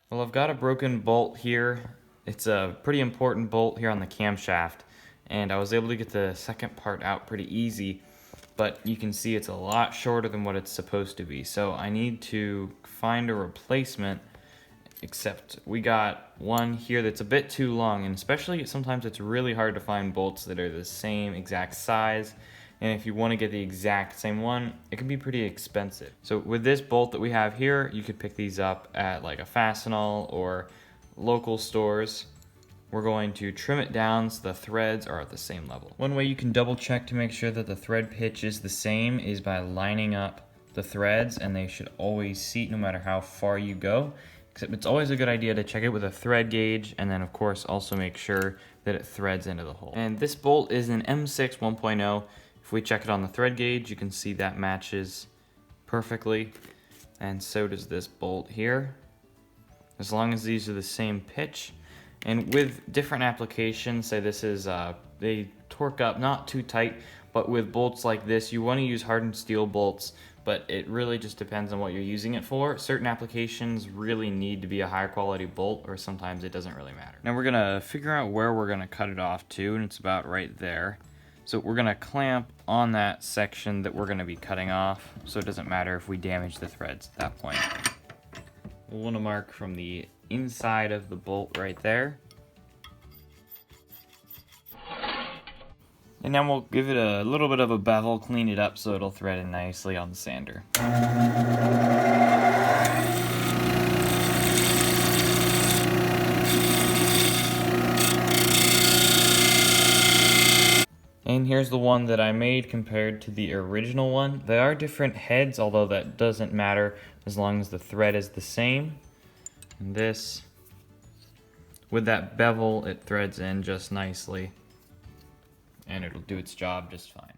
Well, I've got a broken bolt here. It's a pretty important bolt here on the camshaft, and I was able to get the second part out pretty easy, but you can see it's a lot shorter than what it's supposed to be. So I need to find a replacement, except we got one here that's a bit too long, and especially sometimes it's really hard to find bolts that are the same exact size. And if you want to get the exact same one, it can be pretty expensive. So with this bolt that we have here, you could pick these up at like a Fastenal or local stores. We're going to trim it down so the threads are at the same level. One way you can double check to make sure that the thread pitch is the same is by lining up the threads, and they should always seat no matter how far you go. Except it's always a good idea to check it with a thread gauge, and then of course also make sure that it threads into the hole. And this bolt is an M6 1.0. If we check it on the thread gauge, you can see that matches perfectly, and so does this bolt here, as long as these are the same pitch. And with different applications, say this is, they torque up not too tight, but with bolts like this, you want to use hardened steel bolts, but it really just depends on what you're using it for. Certain applications really need to be a higher quality bolt, or sometimes it doesn't really matter. Now we're gonna figure out where we're gonna cut it off to, and it's about right there. So we're gonna clamp on that section that we're gonna be cutting off, so it doesn't matter if we damage the threads at that point. We'll want to mark from the inside of the bolt right there. And then we'll give it a little bit of a bevel, clean it up so it'll thread in nicely on the sander. And here's the one that I made compared to the original one. They are different heads, although that doesn't matter as long as the thread is the same. And this, with that bevel, it threads in just nicely, and it'll do its job just fine.